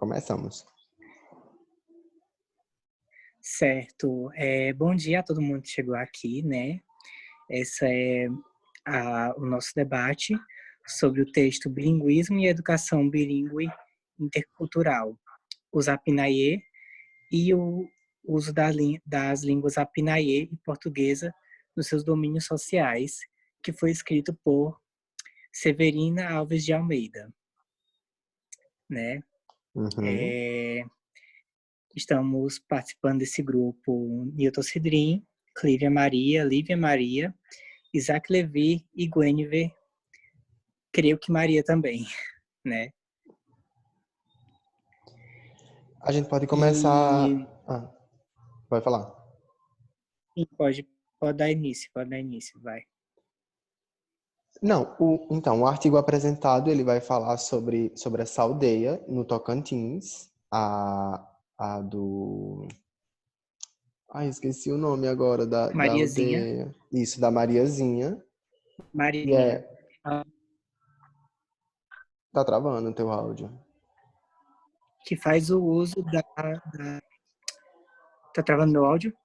Começamos. Certo. Bom dia a todo mundo que chegou aqui, né? Esse é o nosso debate sobre o texto Bilinguismo e Educação Bilíngue Intercultural, os Apinaiê e o uso das línguas Apinaiê e portuguesa nos seus domínios sociais, que foi escrito por Severina Alves de Almeida, né? Uhum. Estamos participando desse grupo Newton Cidrim, Clívia Maria, Lívia Maria, Isaac Levi e Guinevere, creio que Maria também, né? A gente pode começar... E pode falar. pode dar início, vai. Não, então, o artigo apresentado, ele vai falar sobre essa aldeia no Tocantins, a do... Ai, esqueci o nome agora da Mariazinha. aldeia. Isso, da Mariazinha. Mariazinha. Tá travando o teu áudio. Que faz o uso Tá travando meu áudio?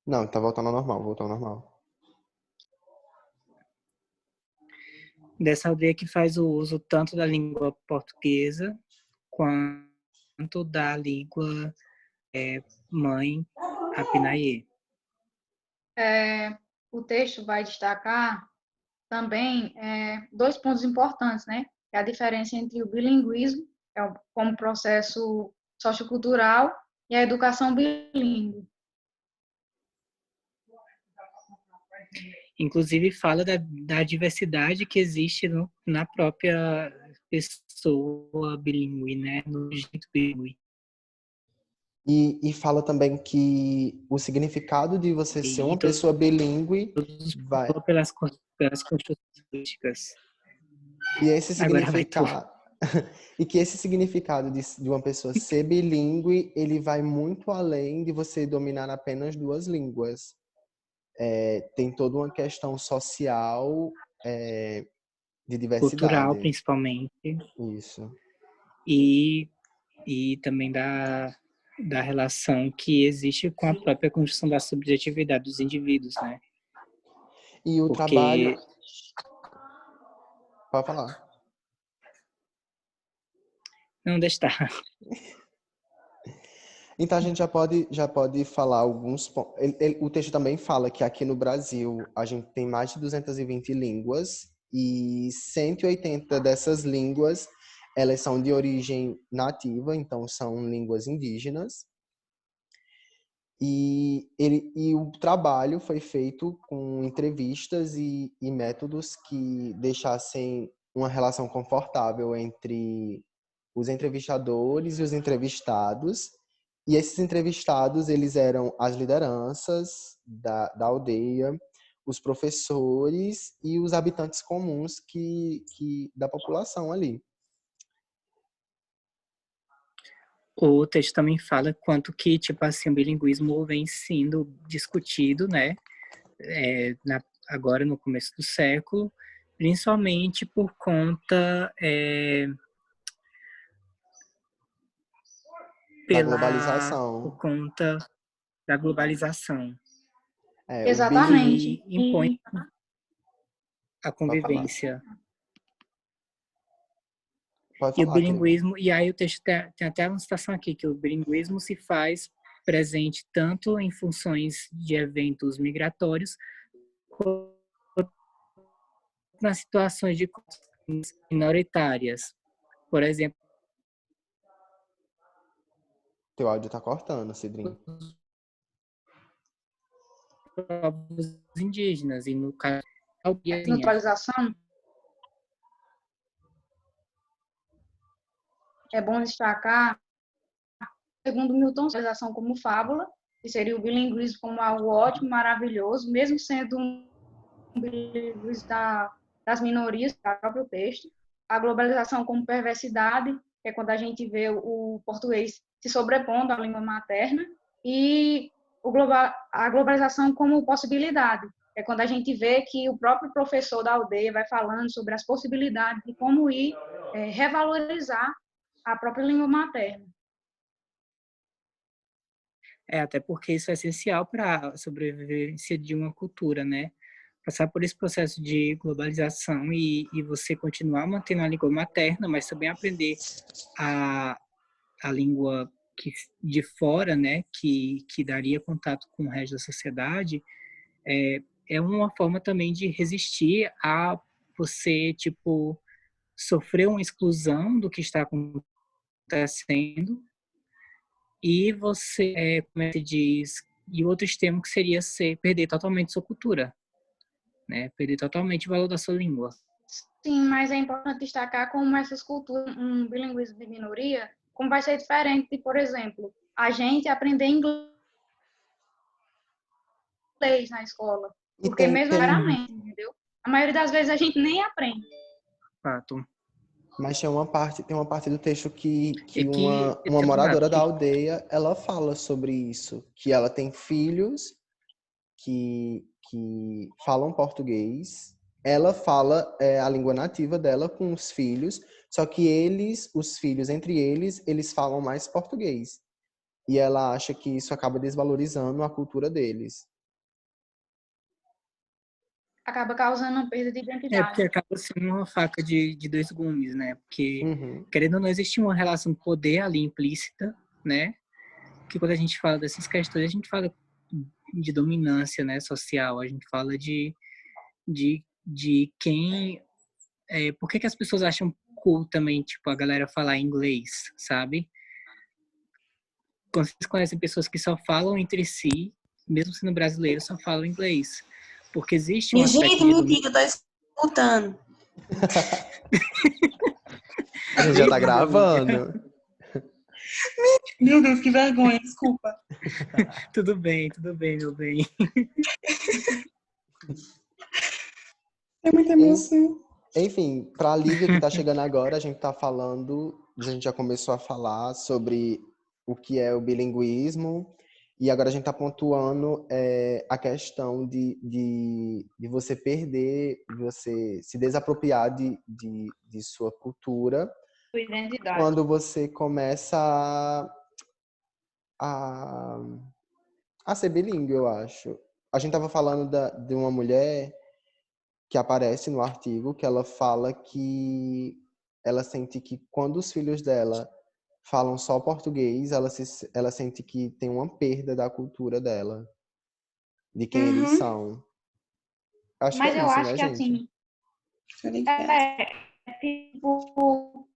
Não, tá voltando ao normal, voltou ao normal. Dessa aldeia que faz o uso tanto da língua portuguesa quanto da língua mãe Apinaiê. O texto vai destacar também dois pontos importantes, né? Que é a diferença entre o bilinguismo, como processo sociocultural, e a educação bilíngue. Inclusive fala da diversidade que existe na própria pessoa bilíngue, né? No jeito bilíngue. E fala também que o significado de você ser uma pessoa bilíngue vai... pelas construções políticas. E esse significado... E que esse significado de uma pessoa ser bilíngue, ele vai muito além de você dominar apenas duas línguas. Tem toda uma questão social, de diversidade. Cultural, principalmente. Isso. E também da relação que existe com a própria construção da subjetividade dos indivíduos, né? E o trabalho... Pode falar. Não, deixa estar. Então, a gente já pode falar alguns pontos. O texto também fala que aqui no Brasil a gente tem mais de 220 línguas e 180 dessas línguas, elas são de origem nativa, então são línguas indígenas. E o trabalho foi feito com entrevistas e métodos que deixassem uma relação confortável entre os entrevistadores e os entrevistados. E esses entrevistados, eles eram as lideranças da aldeia, os professores e os habitantes comuns da população ali. O texto também fala quanto que, tipo assim, o bilinguismo vem sendo discutido, né? Agora, no começo do século, principalmente por conta... da globalização. Por conta da globalização. Exatamente. Que impõe a convivência. Pode falar, e o bilinguismo, e aí o texto tem até uma citação aqui, que o bilinguismo se faz presente tanto em funções de eventos migratórios, quanto nas situações de minoritárias. Por exemplo, teu áudio tá cortando, Cidrim. Povos indígenas, e no caso neutralização, é bom destacar, segundo Milton, a neutralização como fábula, que seria o bilinguismo como algo ótimo, maravilhoso, mesmo sendo um bilinguismo das minorias, do próprio texto. A globalização como perversidade, que é quando a gente vê o português se sobrepondo à língua materna, e a globalização como possibilidade, é quando a gente vê que o próprio professor da aldeia vai falando sobre as possibilidades de como ir revalorizar a própria língua materna. Até porque isso é essencial para a sobrevivência de uma cultura, né? Passar por esse processo de globalização e você continuar mantendo a língua materna, mas também aprender a, a língua de fora, né? Que daria contato com o resto da sociedade, é uma forma também de resistir a você, tipo, sofrer uma exclusão do que está acontecendo e você, como é que se diz, e outro extremo que seria perder totalmente sua cultura, né? Perder totalmente o valor da sua língua. Sim, mas é importante destacar como essas culturas, um bilinguismo de minoria, como vai ser diferente de, por exemplo, a gente aprender inglês na escola. E Porque mesmo tem, raramente, entendeu? A maioria das vezes a gente nem aprende. Fato. mas tem uma parte do texto É que que, uma moradora da que aldeia, ela fala sobre isso, que ela tem filhos que falam português, ela fala a língua nativa dela com os filhos, só que os filhos, entre eles falam mais português. E ela acha que isso acaba desvalorizando a cultura deles. Acaba causando uma perda de porque identidade. acaba sendo uma faca de dois gumes, né? Porque, Uhum. querendo ou não, existe uma relação de poder ali implícita, né? Que quando a gente fala dessas questões, a gente fala de dominância, né, social, a gente fala de quem... por que as pessoas acham cool também, tipo, a galera falar inglês, sabe? Quando vocês conhecem pessoas que só falam entre si, mesmo sendo brasileiros, só falam inglês. Porque existe um Minha aspecto gente, de mentira, eu tô escutando. A gente já tá gravando. Meu Deus, que vergonha, desculpa. Tudo bem, meu bem. É muita emoção. Enfim, para a Lívia que está chegando agora, a gente já começou a falar sobre o que é o bilinguismo, e agora a gente está pontuando a questão de você perder, de você se desapropriar de sua cultura Sua identidade. quando você começa a, a ser bilíngue, eu acho. A gente estava falando de uma mulher que aparece no artigo, que ela fala que ela sente que quando os filhos dela falam só português, ela sente que tem uma perda da cultura dela, de quem eles Uhum. são. Acho que Mas é eu isso, acho né, que, gente? assim, tipo,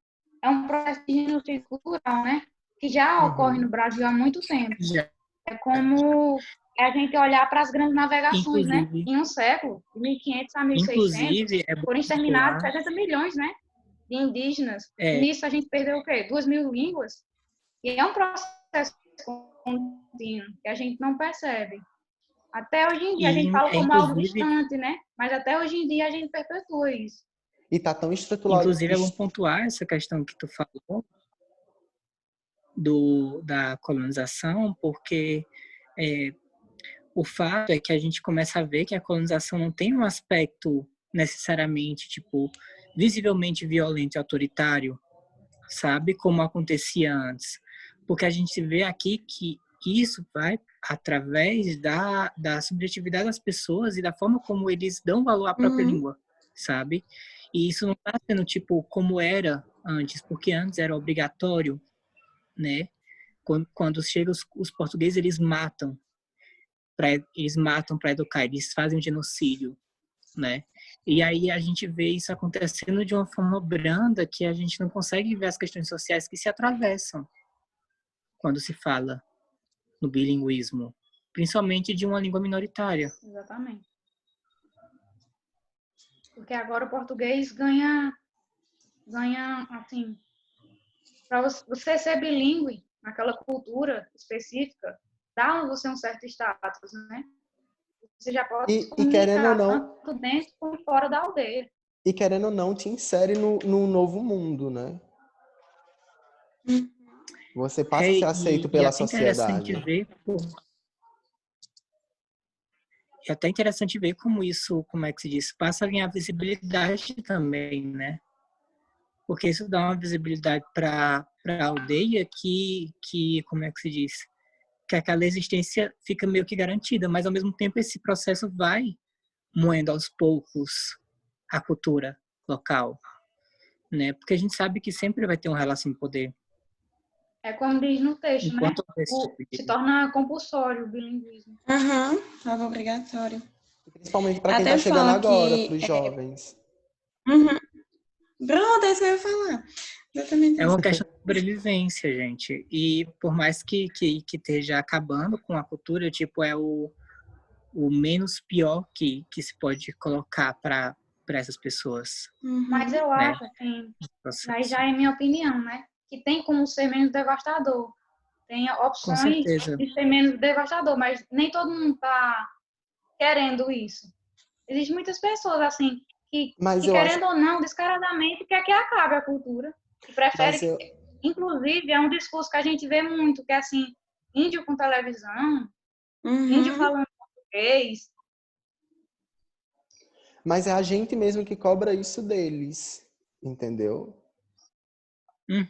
é um processo de genocídio cultural, né? Que já ocorre no Uhum. Brasil há muito tempo. Já. É como a gente olhar para as grandes navegações, né? Inclusive, Em um século, de 1500 a 1600, é bom foram exterminados pontuar, 70 milhões, né? De indígenas. E é, nisso a gente perdeu o quê? 2.000 línguas. E é um processo contínuo que a gente não percebe. Até hoje em dia, a gente fala como algo inclusive, distante, né? Mas até hoje em dia a gente perpetua isso. E tá tão estruturado. inclusive é bom pontuar essa questão que tu falou da colonização, porque o fato é que a gente começa a ver que a colonização não tem um aspecto necessariamente, tipo, visivelmente violento e autoritário, sabe? Como acontecia antes. Porque a gente vê aqui que isso vai através da subjetividade das pessoas e da forma como eles dão valor à própria Uhum. língua, sabe? E isso não está sendo, tipo, como era antes, porque antes era obrigatório, né? Quando chegam os portugueses, eles matam para educar, eles fazem um genocídio, né? E aí a gente vê isso acontecendo de uma forma branda que a gente não consegue ver as questões sociais que se atravessam quando se fala no bilinguismo, principalmente de uma língua minoritária. Exatamente. Porque agora o português ganha assim, para você ser bilíngue naquela cultura específica, dá a você um certo status, né? Você já pode se E querendo ou comunicar não, tanto dentro como fora da aldeia. e querendo ou não, te insere no novo mundo, né? Você passa a ser aceito E pela até interessante sociedade. ver é até interessante ver como isso, como é que se diz, passa a ganhar visibilidade também, né? porque isso dá uma visibilidade para a aldeia que, como é que se diz? Que aquela existência fica meio que garantida, mas ao mesmo tempo esse processo vai moendo aos poucos a cultura local, né? Porque a gente sabe que sempre vai ter uma relação de poder. É como diz no texto, né? Enquanto Se torna compulsório o bilinguismo. Aham, algo obrigatório. Principalmente para quem Até está chegando falam agora, que... para os jovens. Uhum. Pronto, é isso que eu ia falar. Exatamente é isso. uma questão de sobrevivência, gente. E por mais que esteja acabando com a cultura, tipo, é o menos pior que se pode colocar para essas pessoas, Mas Uhum. eu né? acho, assim, aí Processo. já é minha opinião, né? Que tem como ser menos devastador. Tem Com opções certeza. de ser menos devastador, mas nem todo mundo está querendo isso. Existem muitas pessoas, assim, Mas que eu acho, querendo ou não, descaradamente, quer que acabe a cultura. E prefere mas que... eu, Inclusive, é um discurso que a gente vê muito, que é assim, índio com televisão, índio Uhum. falando português. mas é a gente mesmo que cobra isso deles, entendeu? Uhum.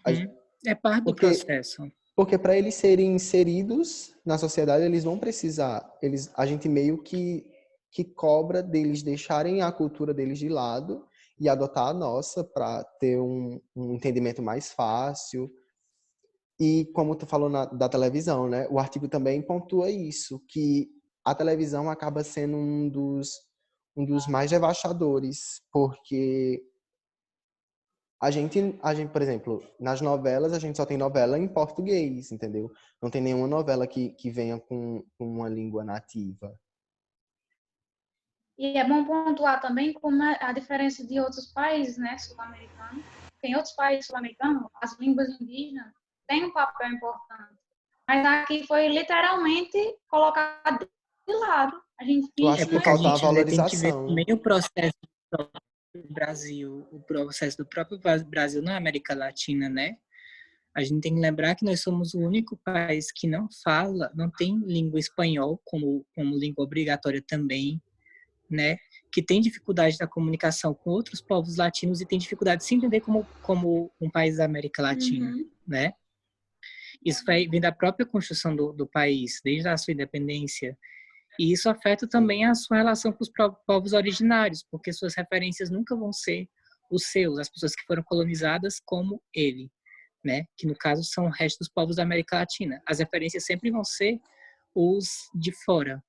É parte do Porque processo. Porque para eles serem inseridos na sociedade, eles vão precisar, a gente meio que cobra deles deixarem a cultura deles de lado e adotar a nossa para ter um entendimento mais fácil. E como tu falou da televisão, né? O artigo também pontua isso, que a televisão acaba sendo um dos mais devastadores, porque por exemplo, nas novelas, a gente só tem novela em português, entendeu? Não tem nenhuma novela que venha com uma língua nativa. E é bom pontuar também como é a diferença de outros países, né, sul-americanos. Em outros países sul-americanos, as línguas indígenas têm um papel importante. Mas aqui foi literalmente colocado de lado. A gente Eu É acho finge, que porque a mas falta a gente tem que ver valorização. também o processo do Brasil, o processo do próprio Brasil na América Latina, né? A gente tem que lembrar que nós somos o único país que não tem língua espanhol como língua obrigatória também, né? Que tem dificuldade da comunicação com outros povos latinos e tem dificuldade de se entender como um país da América Latina, Uhum. né? Isso vem da própria construção do país, desde a sua independência. E isso afeta também a sua relação com os povos originários, porque suas referências nunca vão ser os seus, as pessoas que foram colonizadas como ele, né? Que no caso são o resto dos povos da América Latina. As referências sempre vão ser os de fora.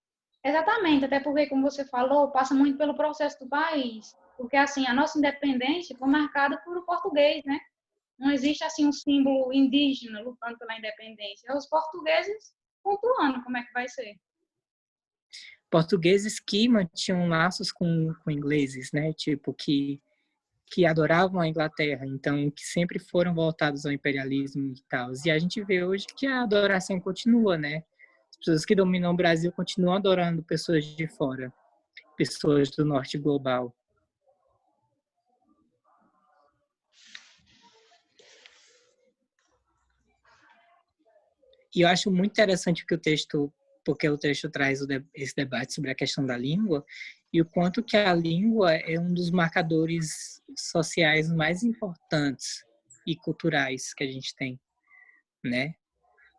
exatamente, até porque, como você falou, passa muito pelo processo do país. Porque, assim, a nossa independência foi marcada por o português, né? Não existe, assim, um símbolo indígena lutando pela independência. É os portugueses pontuando como é que vai ser. Portugueses que mantinham laços com ingleses, né? Tipo, que adoravam a Inglaterra, então que sempre foram voltados ao imperialismo e tal. E a gente vê hoje que a adoração continua, né? As pessoas que dominam o Brasil continuam adorando pessoas de fora, pessoas do norte global. E eu acho muito interessante que porque o texto traz esse debate sobre a questão da língua e o quanto que a língua é um dos marcadores sociais mais importantes e culturais que a gente tem, né?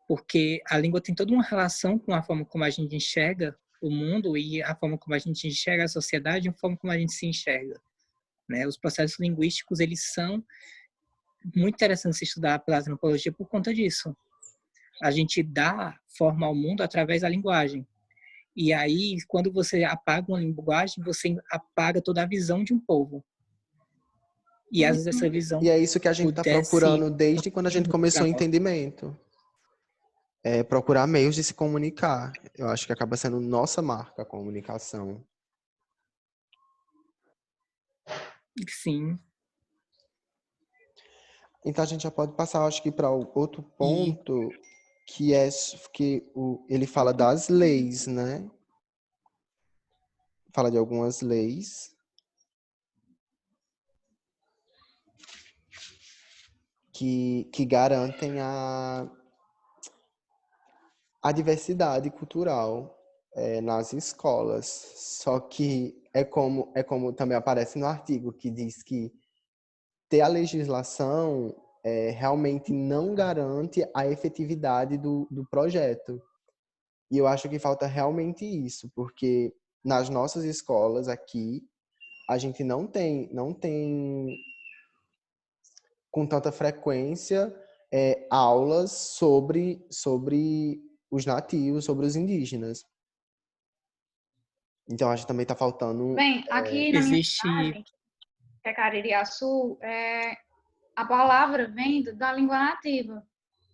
Porque a língua tem toda uma relação com a forma como a gente enxerga o mundo e a forma como a gente enxerga a sociedade e a forma como a gente se enxerga, né? Os processos linguísticos, eles são muito interessantes de estudar pela antropologia por conta disso. A gente dá forma ao mundo através da linguagem. E aí, quando você apaga uma linguagem, você apaga toda a visão de um povo. E às vezes essa visão E é isso que a gente está pudesse procurando desde quando a gente começou o entendimento. É procurar meios de se comunicar. Eu acho que acaba sendo nossa marca a comunicação. sim. Então a gente já pode passar, acho que, para outro E ponto, que é que ele fala das leis, né? Fala de algumas leis que garantem a diversidade cultural nas escolas. Só que é como também aparece no artigo, que diz que ter a legislação realmente não garante a efetividade do projeto. E eu acho que falta realmente isso, porque nas nossas escolas aqui, a gente não tem com tanta frequência aulas sobre os nativos, sobre os indígenas. Então, acho que também está faltando... Bem, aqui na minha Existe. cidade, que é Caririaçu, a palavra vem da língua nativa.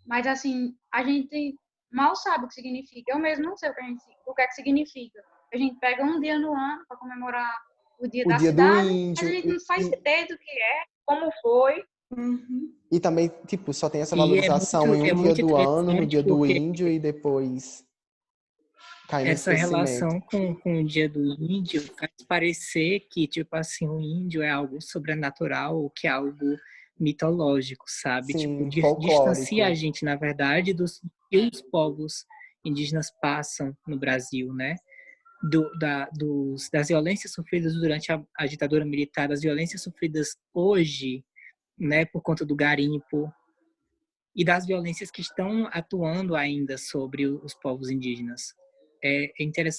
Mas, assim, a gente mal sabe o que significa. Eu mesmo não sei o que é que significa. A gente pega um dia no ano para comemorar o dia O da dia do cidade, mas a índio. gente não faz ideia do que é, como foi. Uhum. E também, tipo, só tem essa E valorização em é um dia muito do ano, no interessante dia do porque índio, e depois cai no essa esquecimento. relação com o Dia do Índio faz parecer que, tipo assim, o índio é algo sobrenatural ou que é algo mitológico, sabe? Tipo, Sim, distancia a folclórico. gente, na verdade, dos que os povos indígenas passam no Brasil, né? Das violências sofridas durante a ditadura militar, das violências sofridas hoje, né, por conta do garimpo, e das violências que estão atuando ainda sobre os povos indígenas.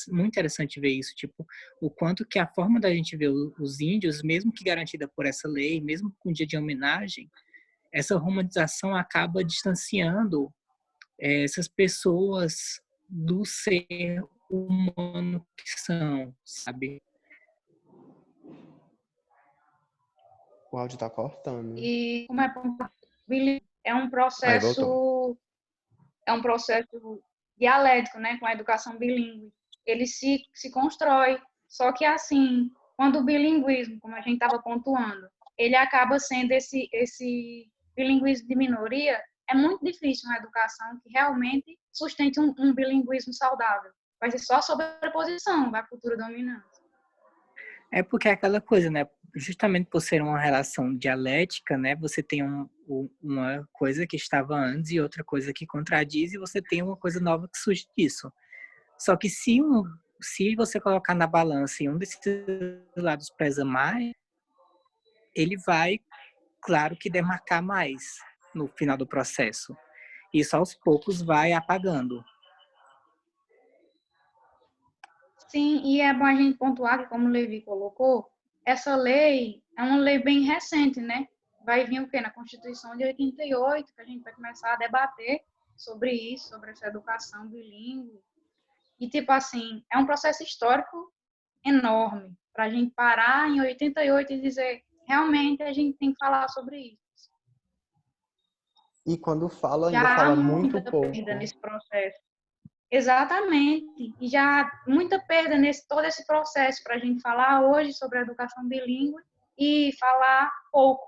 Muito interessante ver isso, tipo, o quanto que a forma da gente ver os índios, mesmo que garantida por essa lei, mesmo com o dia de homenagem, essa romantização acaba distanciando essas pessoas do ser humano que são, sabe? O áudio tá cortando. E como é um Aí, voltou. processo dialético, né, com a educação bilíngue. Ele se constrói, só que assim, quando o bilinguismo, como a gente estava pontuando, ele acaba sendo esse bilinguismo de minoria, é muito difícil uma educação que realmente sustente um bilinguismo saudável. Vai ser só sobreposição da cultura dominante. É porque é aquela coisa, né? Justamente por ser uma relação dialética, né? Você tem uma coisa que estava antes e outra coisa que contradiz, e você tem uma coisa nova que surge disso. Só que se você colocar na balança e um desses lados pesa mais, ele vai, claro que demarcar mais no final do processo. Isso aos poucos vai apagando. Sim, e é bom a gente pontuar que, como o Levi colocou, essa lei é uma lei bem recente, né? Vai vir o quê? Na Constituição de 88, que a gente vai começar a debater sobre isso, sobre essa educação bilíngue. E, tipo assim, é um processo histórico enorme para a gente parar em 88 e dizer, realmente a gente tem que falar sobre isso. E quando fala, ainda Já há fala muito muita perda pouco. nesse processo. Exatamente. E já há muita perda nesse todo esse processo para a gente falar hoje sobre a educação bilíngue e falar pouco.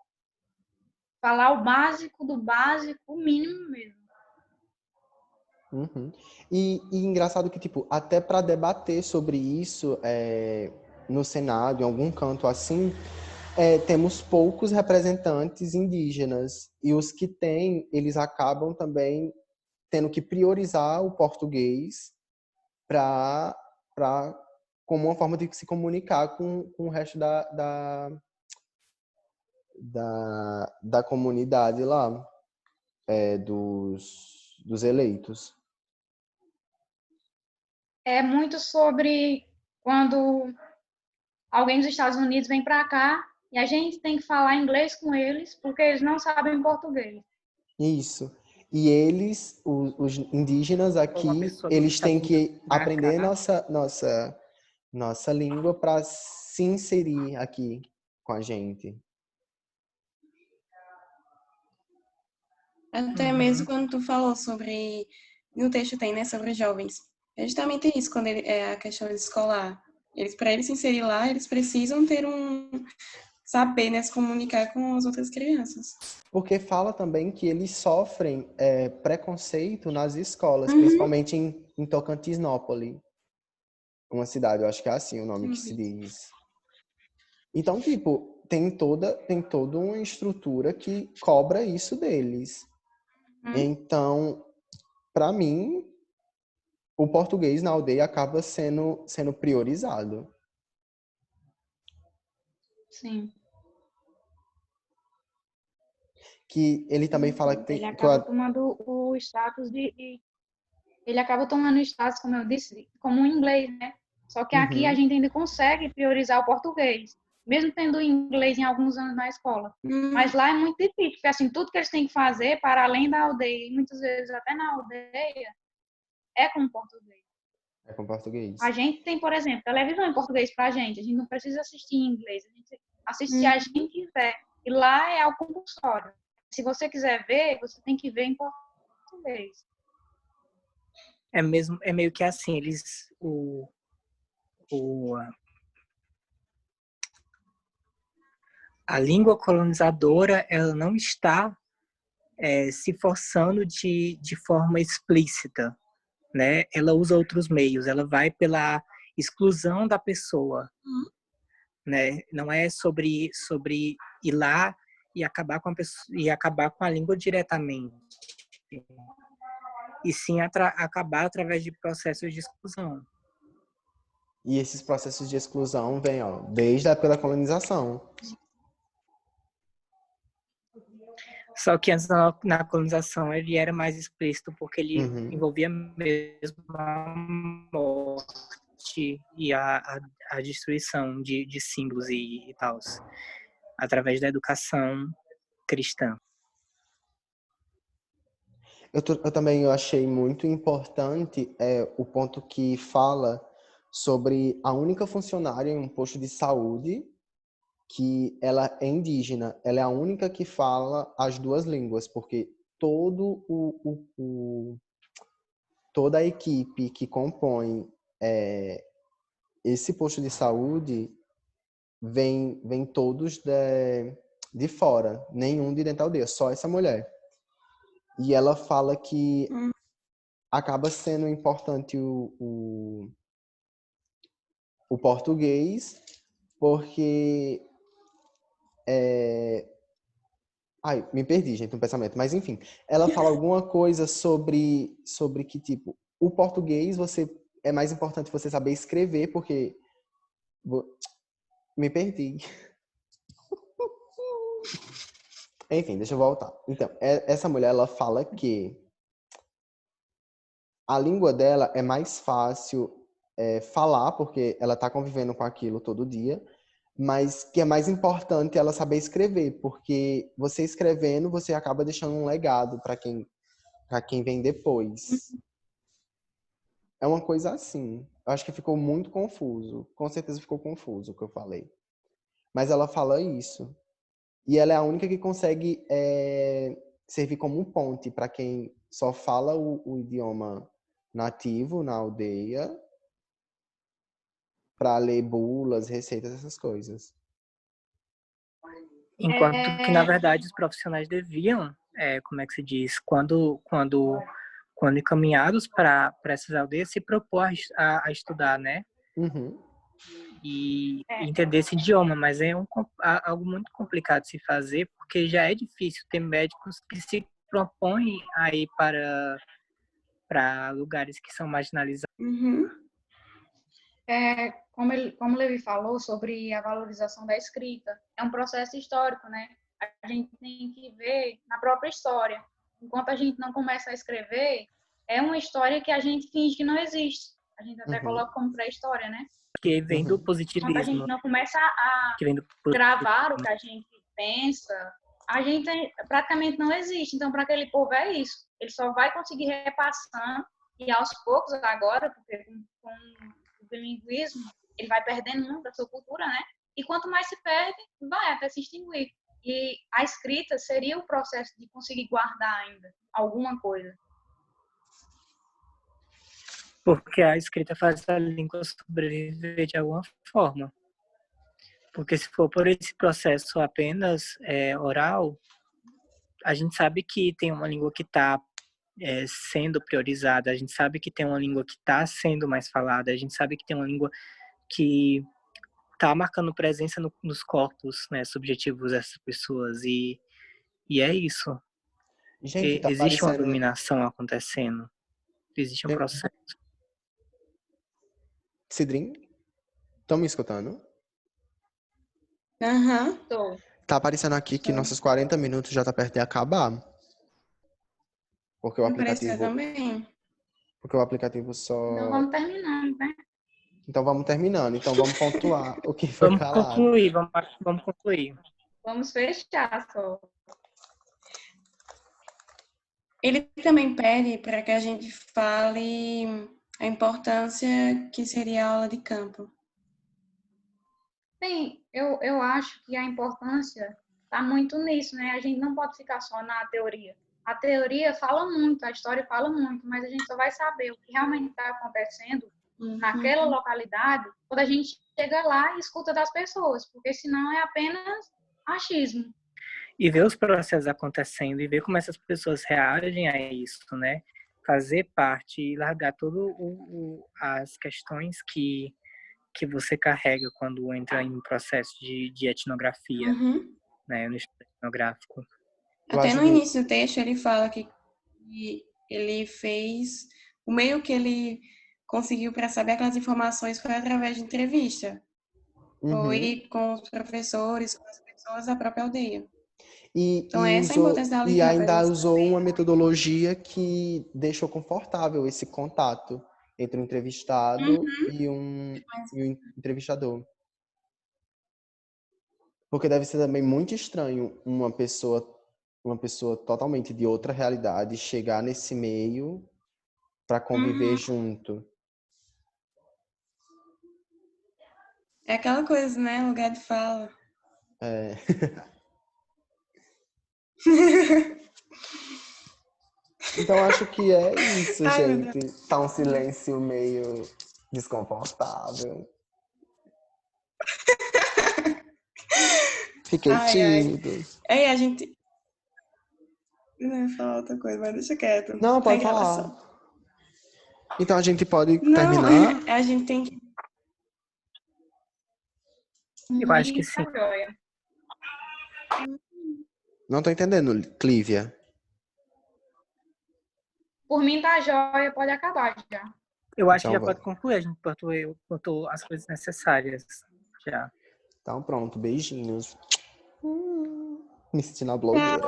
Falar o básico do básico, o mínimo mesmo. Uhum. E engraçado que, tipo, até para debater sobre isso no Senado, em algum canto assim, temos poucos representantes indígenas. E os que têm, eles acabam também tendo que priorizar o português para como uma forma de se comunicar com o resto da comunidade lá, dos eleitos. É muito sobre quando alguém dos Estados Unidos vem para cá e a gente tem que falar inglês com eles porque eles não sabem português. Isso. E eles, os indígenas Uma aqui, pessoa dos eles Estados têm Unidos que para aprender cá. nossa língua para se inserir aqui com a gente. Até mesmo quando tu falou sobre, no texto tem, né, sobre os jovens. É justamente isso, quando é a questão escolar. Para eles se inserir lá, eles precisam ter saber, né, se comunicar com as outras crianças. Porque fala também que eles sofrem preconceito nas escolas, Uhum. principalmente em Tocantinópolis, uma cidade, eu acho que é assim o nome que se diz. Então, tipo, tem toda uma estrutura que cobra isso deles. Então, para mim, o português na aldeia acaba sendo priorizado. Sim. que ele também fala que Ele tem... acaba tomando o status ele acaba tomando o status, como eu disse, como um inglês, né? Só que aqui a Uhum. gente ainda consegue priorizar o português, mesmo tendo inglês em alguns anos na escola. Mas lá é muito difícil, porque assim, tudo que eles têm que fazer para além da aldeia, e muitas vezes até na aldeia, é com português. É com português. A gente tem, por exemplo, televisão em português pra gente. A gente não precisa assistir em inglês. A gente assiste se a gente quiser. E lá é algo compulsório. Se você quiser ver, você tem que ver em português. É meio que assim, a língua colonizadora, ela não está se forçando de forma explícita, né? Ela usa outros meios, ela vai pela exclusão da pessoa, né? Não é sobre ir lá e acabar com a pessoa, e acabar com a língua diretamente, e sim acabar através de processos de exclusão. E esses processos de exclusão vêm, ó, desde a pela colonização. Só que antes na colonização ele era mais explícito porque ele envolvia mesmo a morte e a destruição de símbolos e tal, através da educação cristã. Eu também achei muito importante o ponto que fala sobre a única funcionária em um posto de saúde que ela é indígena. Ela é a única que fala as duas línguas, porque toda a equipe que compõe esse posto de saúde vem todos de fora, nenhum de dentro da aldeia, só essa mulher. E ela fala que acaba sendo importante o português, porque... Ai, me perdi, gente, no pensamento. Mas, enfim, ela fala alguma coisa sobre que, tipo, o português é mais importante você saber escrever, porque... Me perdi. Enfim, deixa eu voltar. Então, essa mulher, ela fala que a língua dela é mais fácil falar, porque ela está convivendo com aquilo todo dia, mas que é mais importante ela saber escrever, porque você escrevendo, você acaba deixando um legado para quem vem depois. É uma coisa assim. Eu acho que ficou muito confuso. Com certeza ficou confuso o que eu falei. Mas ela fala isso. E ela é a única que consegue servir como um ponte para quem só fala o idioma nativo na aldeia, para ler bulas, receitas, essas coisas. Enquanto que, na verdade, os profissionais deviam, como é que se diz, quando encaminhados para essas aldeias, se propor a estudar, né? Uhum. E entender esse idioma, mas é algo muito complicado de se fazer, porque já é difícil ter médicos que se propõem a ir para lugares que são marginalizados. Como o Levi falou sobre a valorização da escrita, é um processo histórico, né? A gente tem que ver na própria história. Enquanto a gente não começa a escrever, é uma história que a gente finge que não existe. A gente até coloca como pré-história, né? Que vem do Enquanto a positivismo. gente não começa a gravar o que a gente pensa, a gente praticamente não existe. Então, para aquele povo é isso. Ele só vai conseguir repassando e aos poucos agora, porque com o bilinguismo, ele vai perdendo muito da sua cultura, né? E quanto mais se perde, vai até se extinguir. E a escrita seria o processo de conseguir guardar ainda alguma coisa. Porque a escrita faz a língua sobreviver de alguma forma. Porque se for por esse processo apenas oral, a gente sabe que tem uma língua que está sendo priorizada, a gente sabe que tem uma língua que está sendo mais falada, a gente sabe que tem uma língua que está marcando presença nos corpos, né, subjetivos dessas pessoas, e é isso. Gente, tá Existe uma parecendo... dominação acontecendo, existe um processo. Cidrim, estão me escutando? Tô. Tá aparecendo aqui que nossos 40 minutos já tá perto de acabar. Porque o Apareceu aplicativo, também. porque o aplicativo só... Então vamos terminando, né? Então vamos terminando. Então vamos pontuar o que foi Vamos calado. concluir, vamos concluir. Vamos fechar só. Ele também pede para que a gente fale a importância que seria a aula de campo. Bem, eu acho que a importância está muito nisso, né? A gente não pode ficar só na teoria. A teoria fala muito, a história fala muito, mas a gente só vai saber o que realmente está acontecendo naquela localidade quando a gente chega lá e escuta das pessoas, porque senão é apenas achismo. E ver os processos acontecendo e ver como essas pessoas reagem a isso, né? Fazer parte e largar todas as questões que você carrega quando entra em um processo de etnografia, né? No estudo etnográfico. Eu Até acho no que- início do texto ele fala que ele fez... O meio que ele conseguiu para saber aquelas informações foi através de entrevista. Uhum. Foi com os professores, com as pessoas da própria aldeia. E, Então, e essa é a usou, importância da aula de e campo. ainda usou uma metodologia que deixou confortável esse contato entre um entrevistado e um entrevistador. Porque deve ser também muito estranho uma pessoa totalmente de outra realidade chegar nesse meio para conviver junto. É aquela coisa, né? Lugar de fala. É. Então acho que é isso, Ai, meu gente. Tá um silêncio meio desconfortável. Fiquei Ai, ai. tímido. Aí a gente... Não ia falar outra coisa, mas deixa quieto. Não, Tá em pode gravação. falar. Então a gente pode Não, terminar? a gente tem que... Eu acho que sim. Tá joia. Não tô entendendo, Clívia. Por mim tá joia, pode acabar já. Eu acho que Então já pode concluir, a gente botou as coisas necessárias já. Então pronto, beijinhos. Me sentindo uma blogueira.